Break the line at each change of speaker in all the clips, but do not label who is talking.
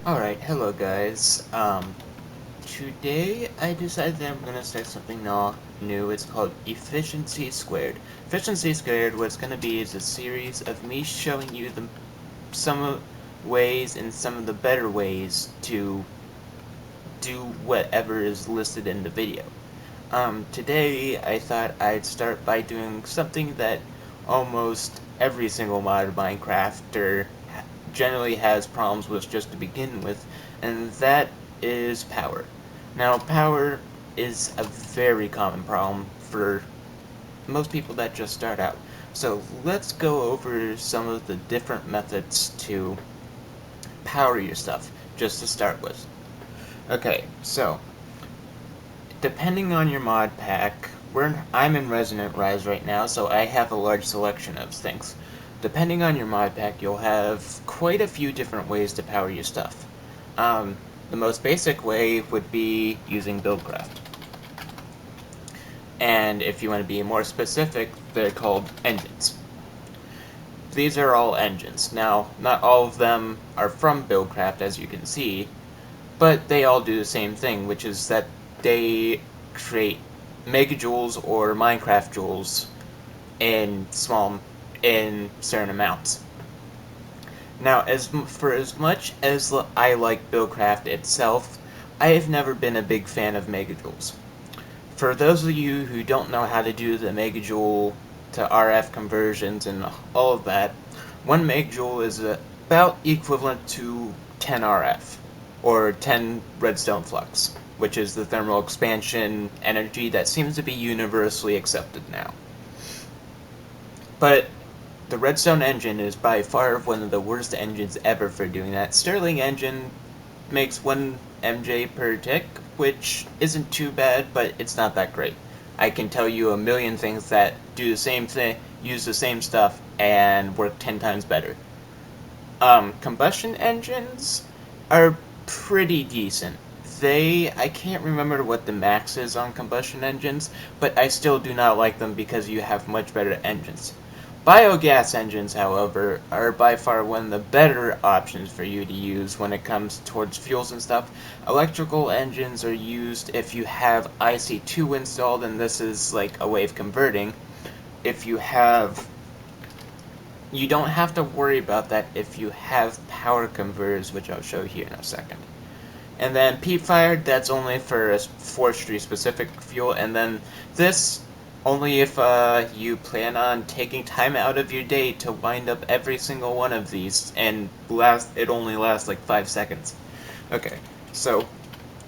Alright, hello guys. Today I decided that I'm gonna start something new. It's called Efficiency Squared. Efficiency Squared, what it's gonna be is a series of me showing you ways and some of the better ways to do whatever is listed in the video. Today I thought I'd start by doing something that almost every single mod Minecrafter generally has problems with just to begin with, and that is power. Now, power is a very common problem for most people that just start out. So let's go over some of the different methods to power your stuff, just to start with. Okay, so depending on your mod pack, I'm in Resonant Rise right now, so I have a large selection of things. Depending on your mod pack, you'll have quite a few different ways to power your stuff. The most basic way would be using Buildcraft. And if you want to be more specific, they're called engines. These are all engines. Now, not all of them are from Buildcraft, as you can see, but they all do the same thing, which is that they create megajoules or Minecraft joules in certain amounts. Now, for as much as I like Buildcraft itself, I have never been a big fan of megajoules. For those of you who don't know how to do the megajoule to RF conversions and all of that, one megajoule is about equivalent to 10 RF, or 10 redstone flux, which is the thermal expansion energy that seems to be universally accepted now. But the redstone engine is by far one of the worst engines ever for doing that. Stirling engine makes 1 MJ per tick, which isn't too bad, but it's not that great. I can tell you a million things that do the same thing, use the same stuff, and work 10 times better. Combustion engines are pretty decent. I can't remember what the max is on combustion engines, but I still do not like them because you have much better engines. Biogas engines, however, are by far one of the better options for you to use when it comes towards fuels and stuff. Electrical engines are used if you have IC2 installed, and this is like a way of converting. If you have... You don't have to worry about that if you have power converters, which I'll show here in a second. And then peat-fired, that's only for a forestry-specific fuel, and then this only if you plan on taking time out of your day to wind up every single one of these, and it only lasts like 5 seconds. Okay, so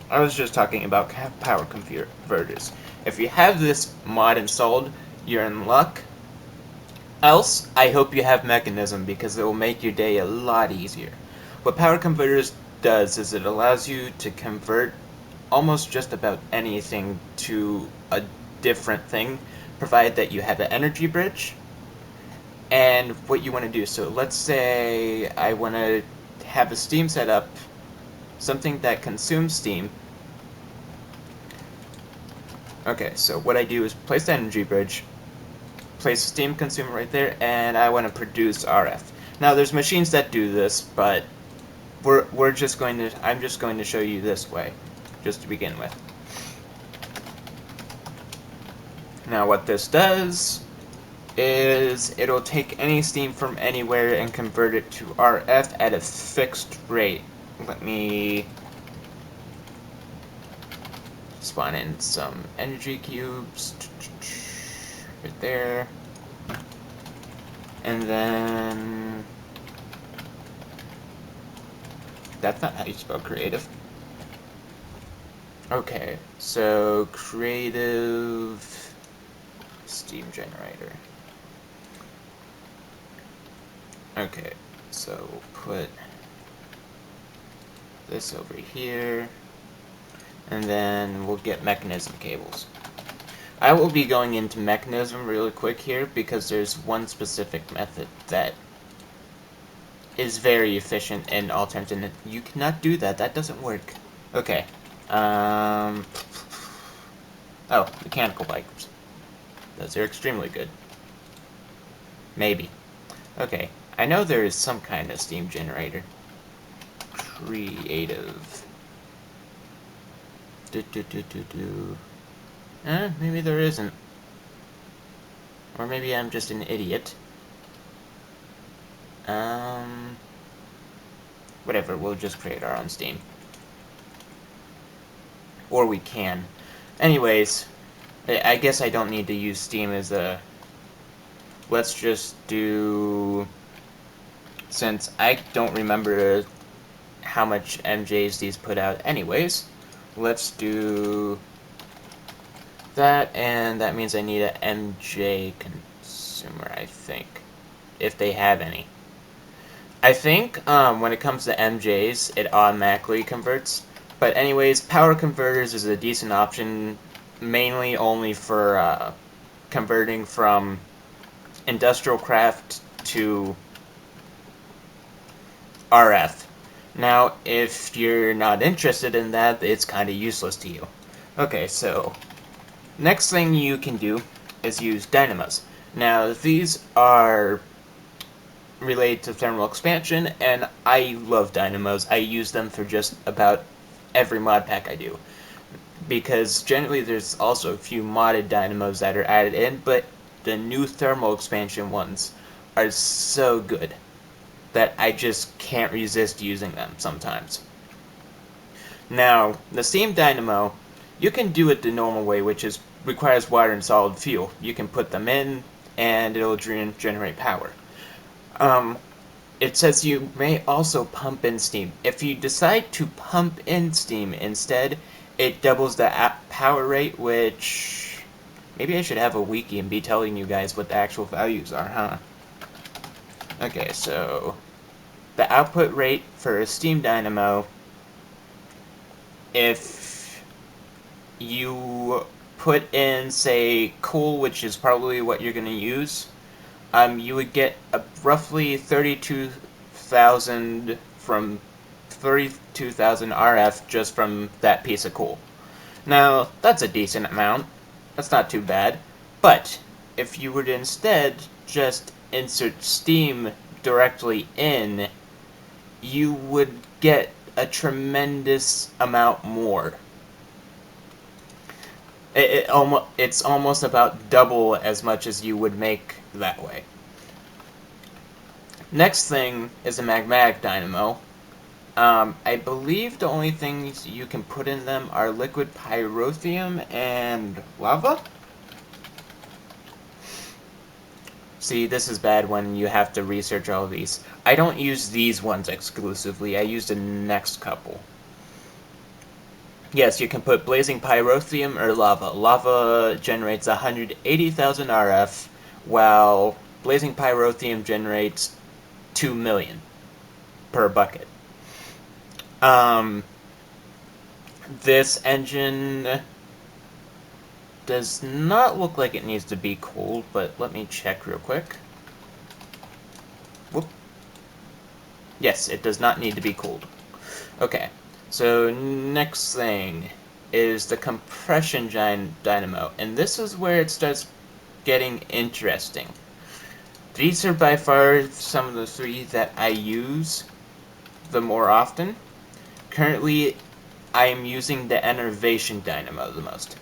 I was just talking about power converters. If you have this mod installed, you're in luck. Else, I hope you have Mechanism, because it will make your day a lot easier. What power converters does is it allows you to convert almost just about anything to a different thing, provided that you have an energy bridge and what you want to do. So let's say I want to have a steam setup, something that consumes steam. Okay, so what I do is place the energy bridge, place a steam consumer right there, and I want to produce RF. Now there's machines that do this, but I'm just going to show you this way, just to begin with. Now what this does is it'll take any steam from anywhere and convert it to RF at a fixed rate. Let me spawn in some energy cubes right there, and then that's not how you spell creative. Okay, so creative steam generator. Okay, so we'll put this over here, and then we'll get mechanism cables. I will be going into mechanism really quick here because there's one specific method that is very efficient and alternative. You cannot do that. That doesn't work. Okay. Oh, mechanical bikes. Those are extremely good. Maybe. Okay. I know there is some kind of steam generator. creative. Maybe there isn't. Or maybe I'm just an idiot. Whatever, we'll just create our own Steam. Or we can. Anyways, I guess I don't need to use Steam as a... Let's just do... Since I don't remember how much MJs these put out anyways, let's do that, and that means I need an MJ consumer, I think, if they have any. I think when it comes to MJs, it automatically converts. But anyways, power converters is a decent option, mainly only for converting from industrial craft to RF. Now, if you're not interested in that, it's kind of useless to you. Okay, so next thing you can do is use dynamos. Now, these are related to thermal expansion, and I love dynamos. I use them for just about every mod pack I do, because generally there's also a few modded dynamos that are added in, but the new thermal expansion ones are so good that I just can't resist using them sometimes. Now, the steam dynamo, you can do it the normal way, which is requires water and solid fuel. You can put them in, and it'll generate power. It says you may also pump in steam. If you decide to pump in steam instead, it doubles the power rate, which... Maybe I should have a wiki and be telling you guys what the actual values are, huh? Okay, so... The output rate for a steam dynamo, if you put in, say, coal, which is probably what you're going to use, you would get roughly 32,000 RF just from that piece of coal. Now, that's a decent amount. That's not too bad. But if you were to instead just insert steam directly in, you would get a tremendous amount more. It's almost about double as much as you would make that way. Next thing is a magmatic dynamo. I believe the only things you can put in them are liquid pyrotheum and lava? See, this is bad when you have to research all of these. I don't use these ones exclusively, I use the next couple. Yes, you can put blazing pyrotheum or lava. Lava generates 180,000 RF, while blazing pyrotheum generates 2 million per bucket. This engine does not look like it needs to be cooled, but let me check real quick. Whoop. Yes, it does not need to be cooled. Okay, so next thing is the compression dynamo, and this is where it starts getting interesting. These are by far some of the three that I use the more often. Currently, I am using the enervation dynamo the most.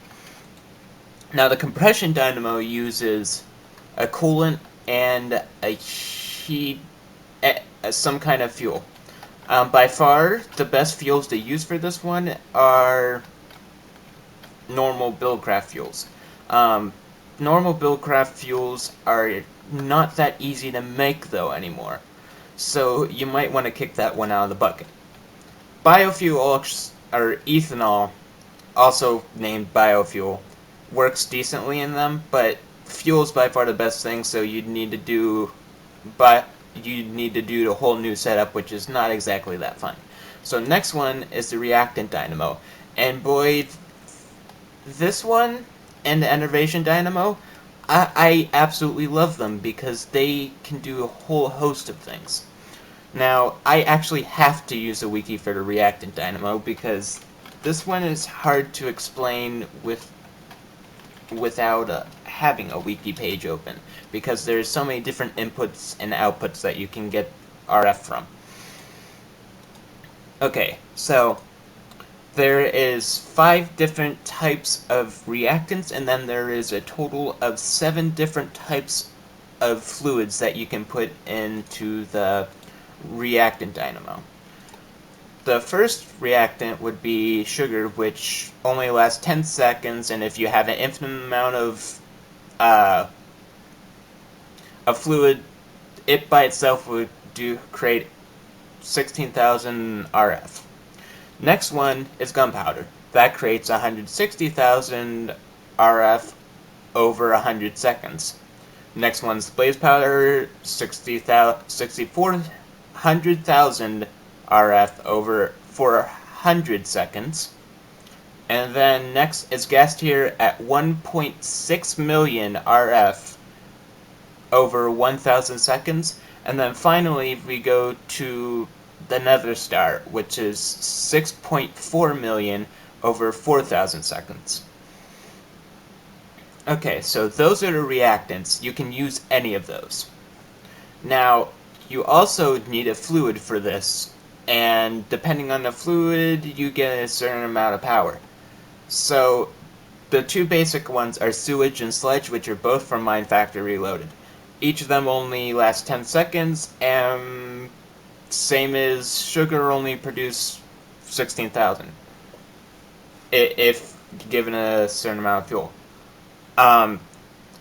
Now, the compression dynamo uses a coolant and a heat, some kind of fuel. By far, the best fuels to use for this one are normal buildcraft fuels. Normal buildcraft fuels are not that easy to make, though, anymore. So, you might want to kick that one out of the bucket. Biofuel, or ethanol, also named biofuel, works decently in them, but fuel's by far the best thing, so you'd need to do the whole new setup, which is not exactly that fun. So next one is the reactant dynamo, and boy, this one and the enervation dynamo, I absolutely love them because they can do a whole host of things. Now, I actually have to use a wiki for the reactant dynamo because this one is hard to explain without having a wiki page open, because there's so many different inputs and outputs that you can get RF from. Okay, so there is 5 different types of reactants, and then there is a total of 7 different types of fluids that you can put into the reactant dynamo. The first reactant would be sugar, which only lasts 10 seconds, and if you have an infinite amount uh, of fluid, it by itself would create 16,000 RF. Next one is gunpowder. That creates 160,000 RF over 100 seconds. Next one's blaze powder, 6,400,000 RF over 400 seconds. And then next is gas tier at 1.6 million RF over 1,000 seconds. And then finally we go to the nether star, which is 6.4 million over 4,000 seconds. Okay, so those are the reactants. You can use any of those. Now, you also need a fluid for this, and depending on the fluid, you get a certain amount of power. So, the 2 basic ones are sewage and sludge, which are both from Mine Factory Reloaded. Each of them only lasts 10 seconds, and same as sugar, only produce 16,000 if given a certain amount of fuel.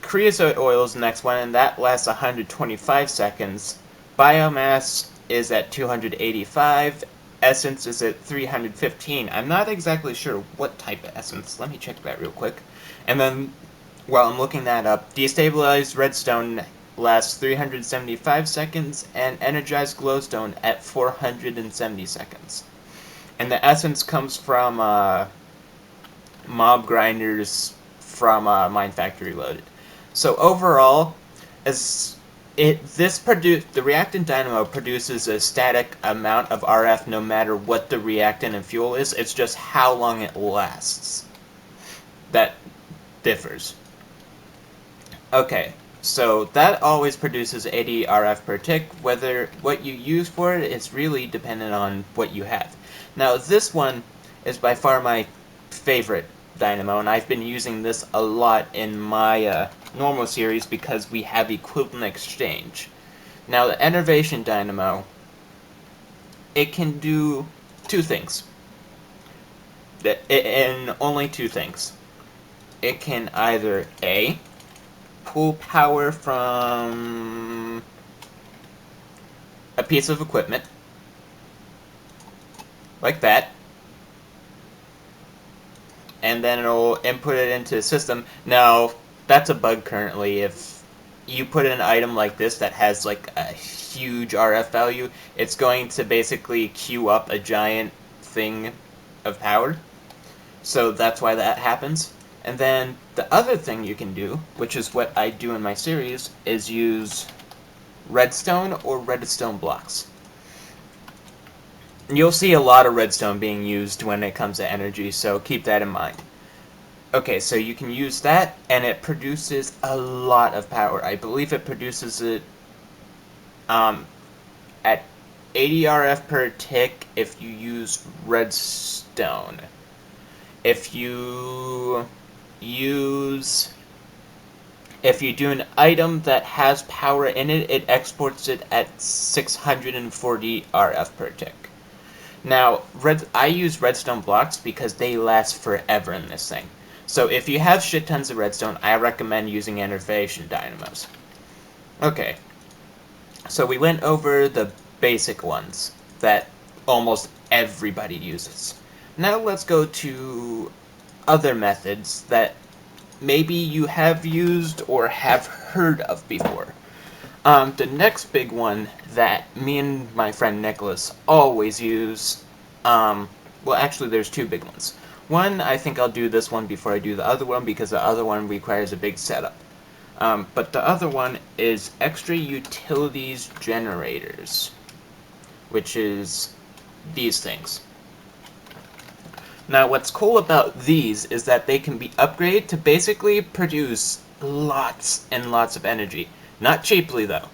Creosote oil is the next one, and that lasts 125 seconds. Biomass is at 285. Essence is at 315. I'm not exactly sure what type of essence. Let me check that real quick. And then, while I'm looking that up, destabilized redstone lasts 375 seconds, and energized glowstone at 470 seconds. And the essence comes from mob grinders from Mine Factory Reloaded. So overall, the reactant dynamo produces a static amount of RF no matter what the reactant and fuel is. It's just how long it lasts that differs. Okay, so that always produces 80 RF per tick. Whether what you use for it is really dependent on what you have. Now this one is by far my favorite dynamo, and I've been using this a lot in my normal series because we have equivalent exchange. Now the enervation dynamo, it can do 2 things, and only 2 things. It can either A, pull power from a piece of equipment, like that, and then it'll input it into the system. Now, that's a bug currently. If you put in an item like this that has like a huge RF value, it's going to basically queue up a giant thing of power. So that's why that happens. And then the other thing you can do, which is what I do in my series, is use redstone or redstone blocks. You'll see a lot of redstone being used when it comes to energy, so keep that in mind. Okay, so you can use that, and it produces a lot of power. I believe it produces it at 80 RF per tick if you use redstone. If you do an item that has power in it, it exports it at 640 RF per tick. Now, I use redstone blocks because they last forever in this thing. So if you have shit tons of redstone, I recommend using enervation dynamos. Okay, so we went over the basic ones that almost everybody uses. Now let's go to other methods that maybe you have used or have heard of before. The next big one that me and my friend Nicholas always use, well actually there's 2 big ones. One, I think I'll do this one before I do the other one because the other one requires a big setup. But the other one is extra utilities generators, which is these things. Now what's cool about these is that they can be upgraded to basically produce lots and lots of energy. Not cheaply though.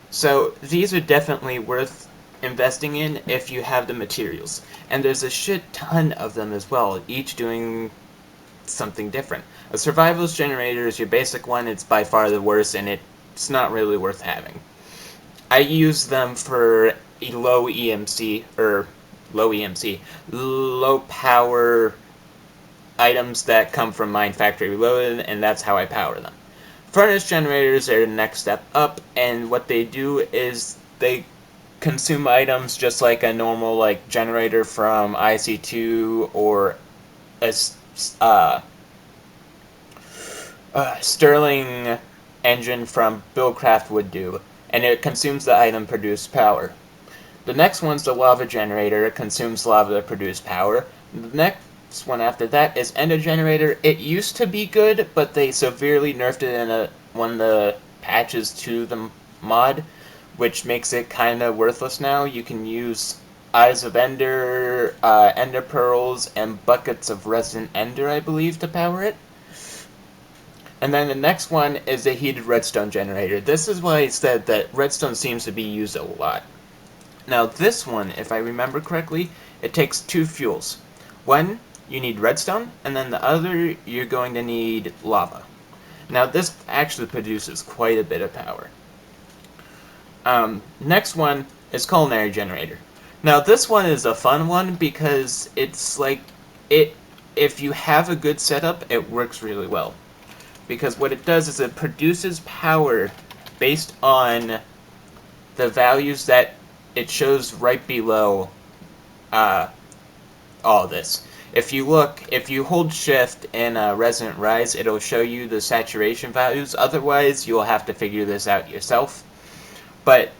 So these are definitely worth investing in if you have the materials. And there's a shit ton of them as well, each doing something different. A survivalist generator is your basic one. It's by far the worst, and it's not really worth having. I use them for low EMC, or low power items that come from Mine Factory Reloaded, and that's how I power them. Furnace generators are the next step up, and what they do is they consume items just like a normal generator from IC2 or a Stirling engine from Buildcraft would do, and it consumes the item produced power. The next one's the lava generator. It consumes lava to produce power. The next one after that is Ender generator. It used to be good, but they severely nerfed it in one of the patches to the mod, which makes it kind of worthless now. You can use Eyes of Ender, Ender Pearls, and Buckets of Resident Ender, I believe, to power it. And then the next one is the Heated Redstone generator. This is why I said that redstone seems to be used a lot. Now this one, if I remember correctly, it takes two fuels. One, you need redstone, and then the other, you're going to need lava. Now this actually produces quite a bit of power. Next one is Culinary generator. Now this one is a fun one because it's if you have a good setup, it works really well. Because what it does is it produces power based on the values that it shows right below all this. If you hold shift in Resident Rise, it'll show you the saturation values. Otherwise, you'll have to figure this out yourself. But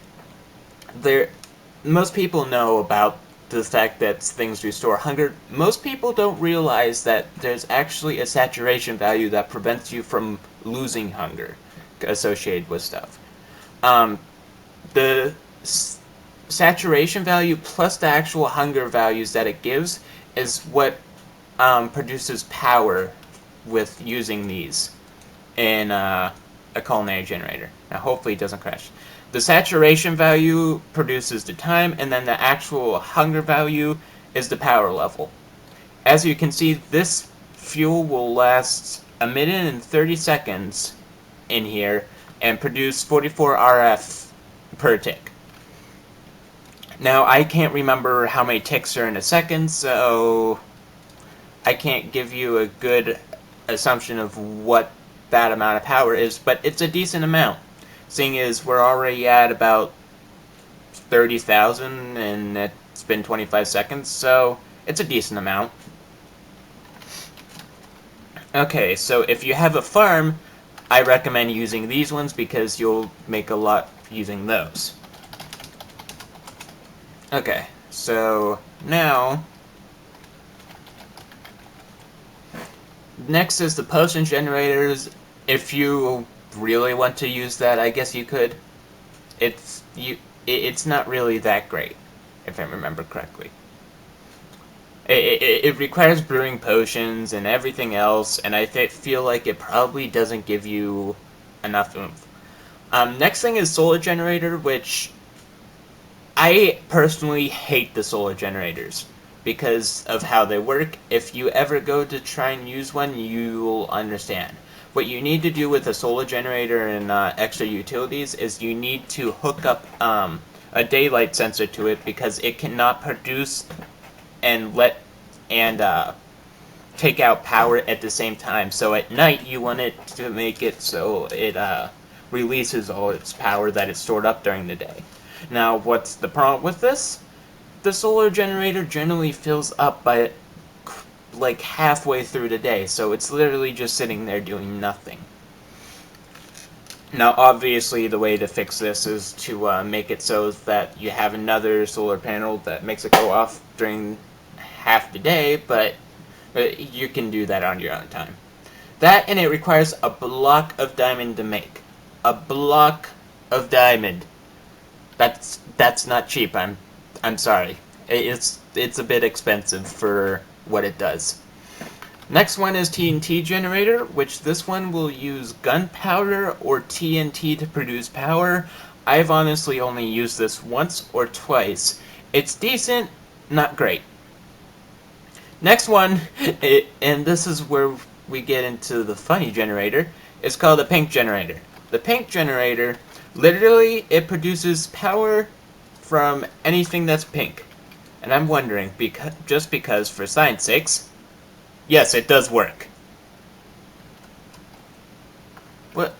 most people know about the fact that things restore hunger. Most people don't realize that there's actually a saturation value that prevents you from losing hunger associated with stuff. The saturation value plus the actual hunger values that it gives is what produces power with using these in a culinary generator. Now hopefully it doesn't crash. The saturation value produces the time, and then the actual hunger value is the power level. As you can see, this fuel will last 1 minute and 30 seconds in here and produce 44 RF per tick. Now, I can't remember how many ticks are in a second, so I can't give you a good assumption of what that amount of power is, but it's a decent amount. Seeing as we're already at about 30,000 and it's been 25 seconds, so it's a decent amount. Okay, so if you have a farm, I recommend using these ones because you'll make a lot using those. Okay, so now next is the potion generators. If you really want to use that, I guess you could. It's not really that great, if I remember correctly. It requires brewing potions and everything else, and I feel like it probably doesn't give you enough oomph. Next thing is solar generator, which I personally hate the solar generators because of how they work. If you ever go to try and use one, you'll understand. What you need to do with a solar generator and extra utilities is you need to hook up a daylight sensor to it because it cannot produce and take out power at the same time. So at night you want it to make it so it releases all its power that is stored up during the day. Now what's the problem with this? The solar generator generally fills up by like halfway through the day, so it's literally just sitting there doing nothing. Now obviously the way to fix this is to make it so that you have another solar panel that makes it go off during half the day, but you can do that on your own time. That, and it requires a block of diamond to make. A block of diamond. That's not cheap. I'm sorry. It's a bit expensive for what it does. Next one is TNT generator, which this one will use gunpowder or TNT to produce power. I've honestly only used this once or twice, It's decent, not great. Next one, and this is where we get into the funny generator, is called the pink generator. The pink generator, literally, it produces power from anything that's pink. And I'm wondering, just because, for science sakes, yes, it does work. What?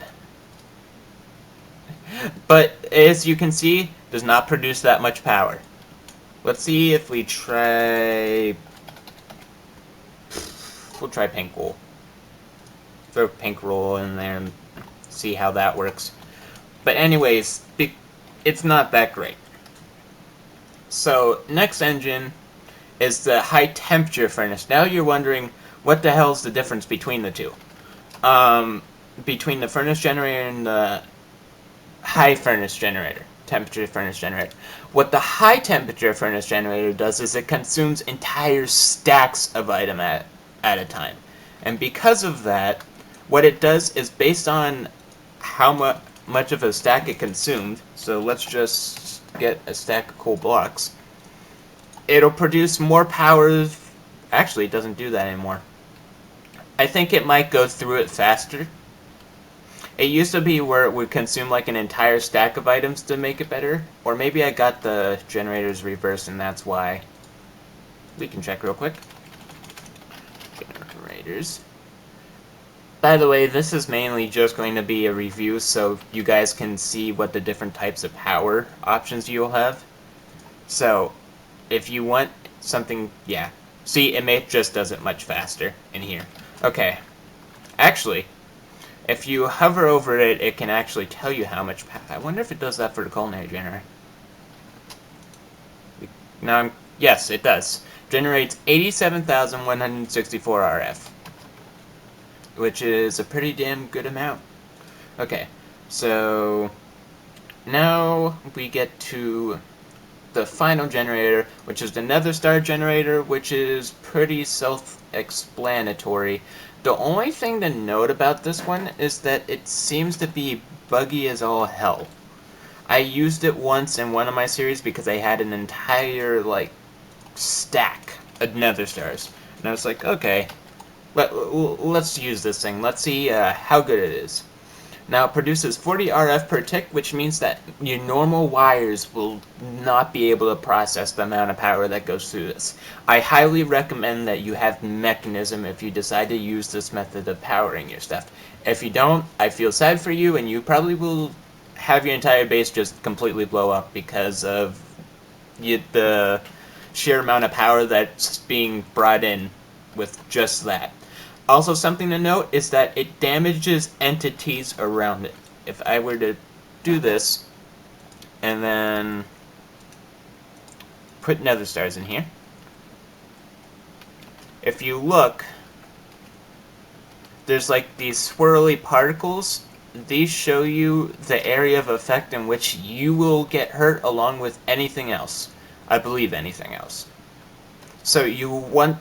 But, as you can see, does not produce that much power. Let's see if we try... We'll try pink wool. Throw pink wool in there and see how that works. But anyways, it's not that great. So, next engine is the high temperature furnace. Now you're wondering, what the hell is the difference between the two? Between the furnace generator and the high furnace generator. Temperature furnace generator. What the high temperature furnace generator does is it consumes entire stacks of item at a time. And because of that, what it does is based on how much of a stack it consumed, so let's just get a stack of coal blocks, it'll produce more power. Actually, it doesn't do that anymore. I think it might go through it faster. It used to be where it would consume like an entire stack of items to make it better. Or maybe I got the generators reversed and that's why. We can check real quick. Generators. By the way, this is mainly just going to be a review so you guys can see what the different types of power options you'll have. So, if you want something, yeah. See, it just does it much faster in here. Okay. Actually, if you hover over it, it can actually tell you how much power. I wonder if it does that for the culinary generator. Now, yes, it does. Generates 87,164 RF. Which is a pretty damn good amount. Okay, so now we get to the final generator, which is the Nether Star generator, which is pretty self-explanatory. The only thing to note about this one is that it seems to be buggy as all hell. I used it once in one of my series because I had an entire, like, stack of Nether Stars. And I was like, okay, let's use this thing. Let's see how good it is. Now, it produces 40 RF per tick, which means that your normal wires will not be able to process the amount of power that goes through this. I highly recommend that you have Mechanism if you decide to use this method of powering your stuff. If you don't, I feel sad for you, and you probably will have your entire base just completely blow up because of the sheer amount of power that's being brought in with just that. Also, something to note is that it damages entities around it. If I were to do this, and then put Nether Stars in here, if you look, there's like these swirly particles. These show you the area of effect in which you will get hurt along with anything else. I believe anything else. So you want,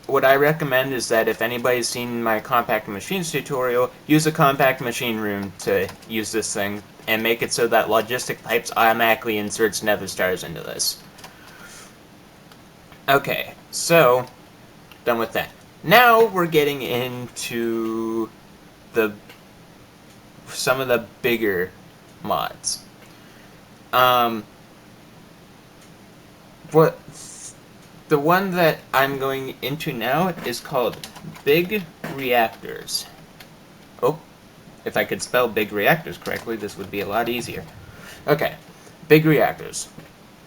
what I recommend is that if anybody's seen my compact machines tutorial, use a compact machine room to use this thing and make it so that Logistic Pipes automatically inserts Nether Stars into this. Okay, so done with that. Now we're getting into some of the bigger mods. The one that I'm going into now is called Big Reactors. Oh, if I could spell Big Reactors correctly, this would be a lot easier. Okay, Big Reactors.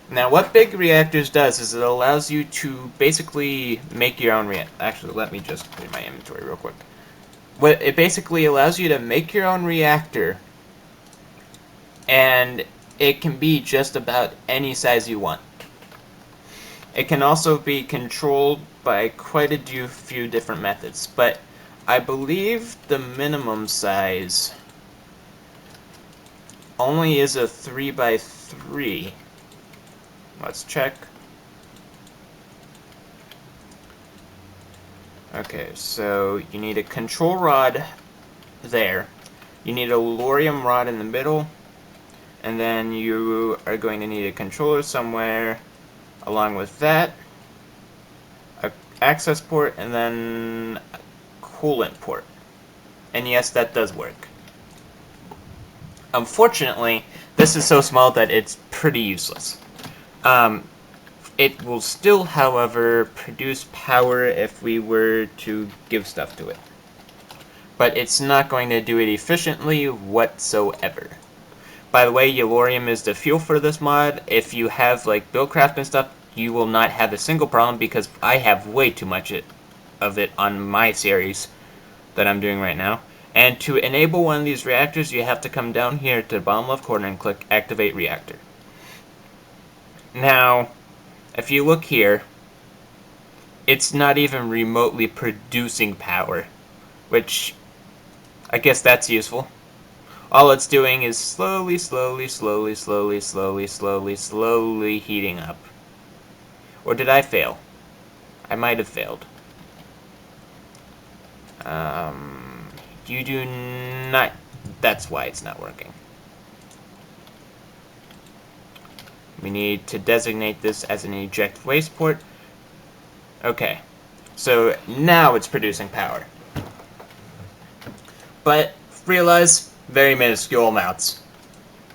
Now, what Big Reactors does is it allows you to basically make your own reactor. Actually, let me just clear my inventory real quick. What it basically allows you to make your own reactor, and it can be just about any size you want. It can also be controlled by quite a few different methods, but I believe the minimum size only is a 3x3. Let's check. Okay, so you need a control rod there. You need a lorium rod in the middle, And then you are going to need a controller somewhere along with that, a access port, and then a coolant port. And yes, that does work. Unfortunately, this is so small that it's pretty useless. It will still, however, produce power if we were to give stuff to it. But it's not going to do it efficiently whatsoever. By the way, Yellorium is the fuel for this mod. If you have like Buildcraft and stuff, you will not have a single problem because I have way too much of it on my series that I'm doing right now. And to enable one of these reactors, you have to come down here to the bottom left corner and click Activate Reactor. Now, if you look here, it's not even remotely producing power, which I guess that's useful. All it's doing is slowly heating up. Or did I fail? I might have failed. You do not... That's why it's not working. We need to designate this as an eject waste port. Okay. So now it's producing power. But realize, very minuscule amounts.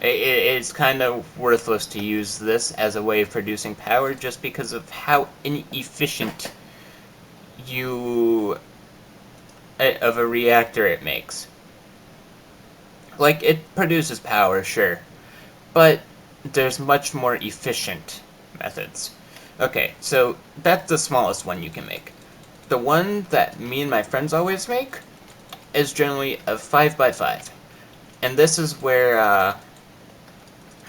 It's kind of worthless to use this as a way of producing power just because of how inefficient of a reactor it makes. Like, it produces power, sure, but there's much more efficient methods. Okay, so that's the smallest one you can make. The one that me and my friends always make is generally a 5x5. And this is where,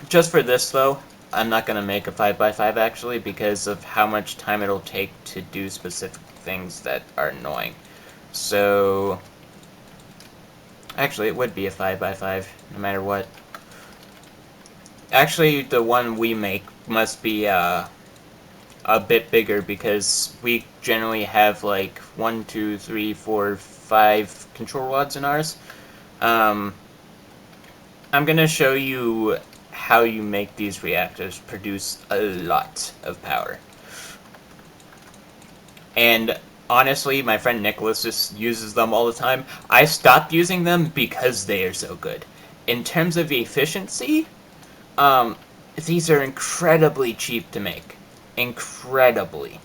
just for this though, I'm not going to make a 5x5 actually because of how much time it'll take to do specific things that are annoying. So, actually it would be a 5x5 no matter what. Actually, the one we make must be a bit bigger because we generally have like 1, 2, 3, 4, 5 control rods in ours. I'm gonna show you how you make these reactors produce a lot of power. And honestly, my friend Nicholas just uses them all the time. I stopped using them because they are so good. In terms of efficiency, these are incredibly cheap to make. Incredibly.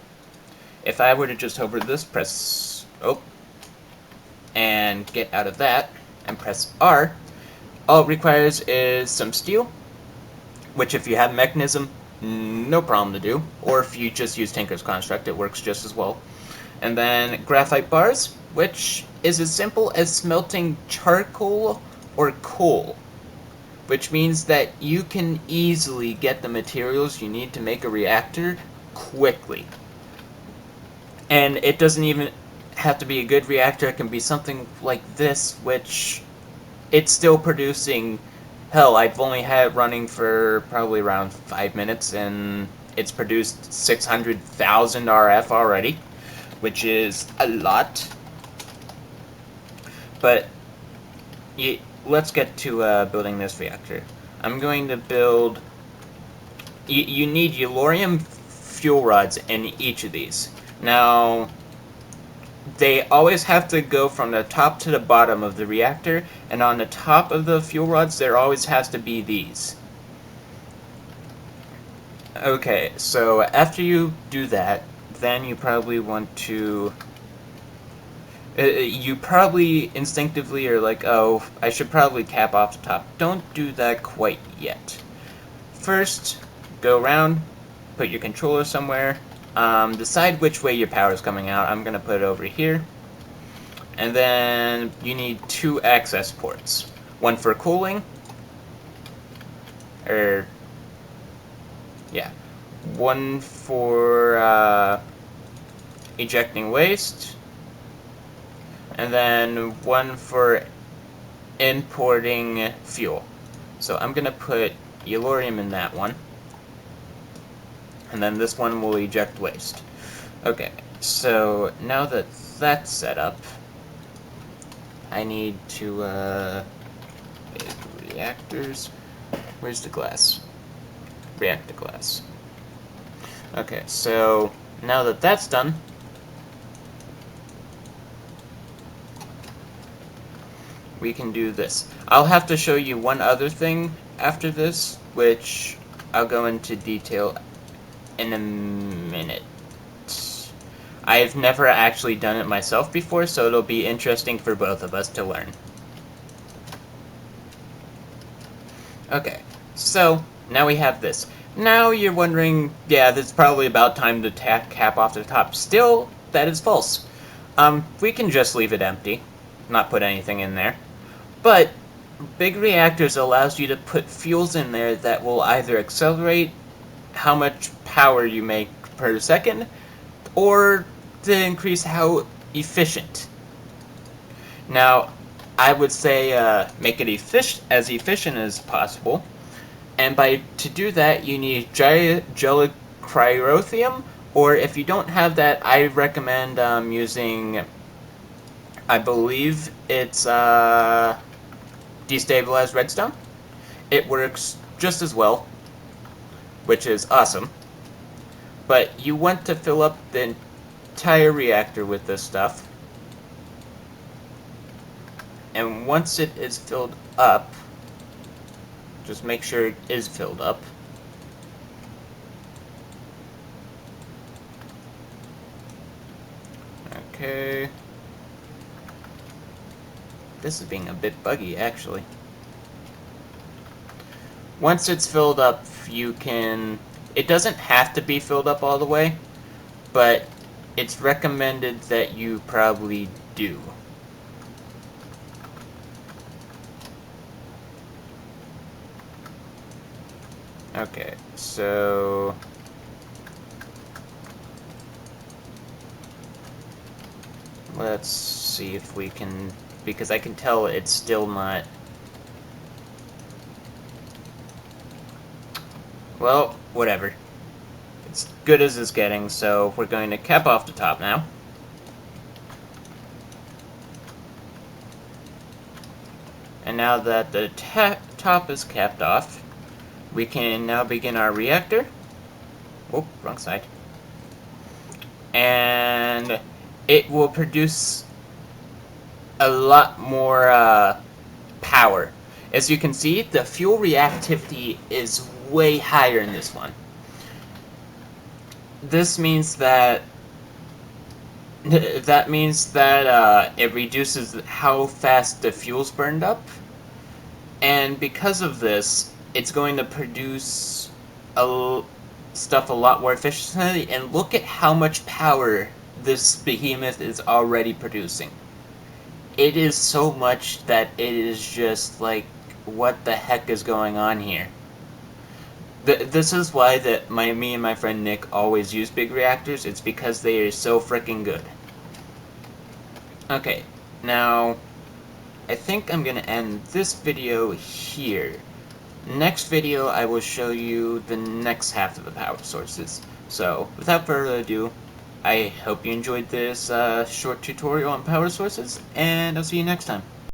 If I were to just hover this, press and get out of that, and press R, all it requires is some steel, which if you have mechanism, no problem to do. Or if you just use Tinker's Construct, it works just as well. And then graphite bars, which is as simple as smelting charcoal or coal, which means that you can easily get the materials you need to make a reactor quickly. And it doesn't even have to be a good reactor, it can be something like this, which it's still producing. Hell, I've only had it running for probably around 5 minutes, and it's produced 600,000 RF already, which is a lot. But let's get to building this reactor. I'm going to build... You need Yellorium fuel rods in each of these. Now, they always have to go from the top to the bottom of the reactor, and on the top of the fuel rods there always has to be these. Okay, so after you do that, then you probably want to... you probably instinctively are like, oh, I should probably cap off the top. Don't do that quite yet. First, go around, put your controller somewhere, decide which way your power is coming out. I'm going to put it over here. And then you need 2 access ports. One for cooling, one for ejecting waste, and then one for importing fuel. So I'm going to put Yellorium in that one. And then this one will eject waste. Okay, so now that that's set up, I need to reactors. Where's the glass? Reactor glass. Okay, so now that that's done, we can do this. I'll have to show you one other thing after this, which I'll go into detail in a minute. I've never actually done it myself before, so it'll be interesting for both of us to learn. Okay, so now we have this. Now you're wondering, yeah, this is probably about time to cap off the top. Still, that is false. We can just leave it empty, not put anything in there. But big reactors allows you to put fuels in there that will either accelerate how much power you make per second, or to increase how efficient. Now, I would say make it as efficient as possible, and to do that you need gelocryothium, or if you don't have that, I recommend using, I believe it's destabilized redstone. It works just as well, which is awesome. But you want to fill up the entire reactor with this stuff. And once it is filled up, just make sure it is filled up. Okay. This is being a bit buggy, actually. Once it's filled up, you can... It doesn't have to be filled up all the way, but it's recommended that you probably do. Okay, so... let's see if we can... because I can tell it's still not... well, whatever. It's good as it's getting, so we're going to cap off the top now. And now that the top is capped off, we can now begin our reactor. Oh, wrong side. And it will produce a lot more power. As you can see, the fuel reactivity is way higher in this one. This means that it reduces how fast the fuel's burned up, and because of this, it's going to produce stuff a lot more efficiently. And look at how much power this behemoth is already producing. It is so much that it is just like, what the heck is going on here? This is why me and my friend Nick always use big reactors. It's because they are so freaking good. Okay, now I think I'm gonna end this video here. Next video I will show you the next half of the power sources. So without further ado, I hope you enjoyed this short tutorial on power sources, and I'll see you next time.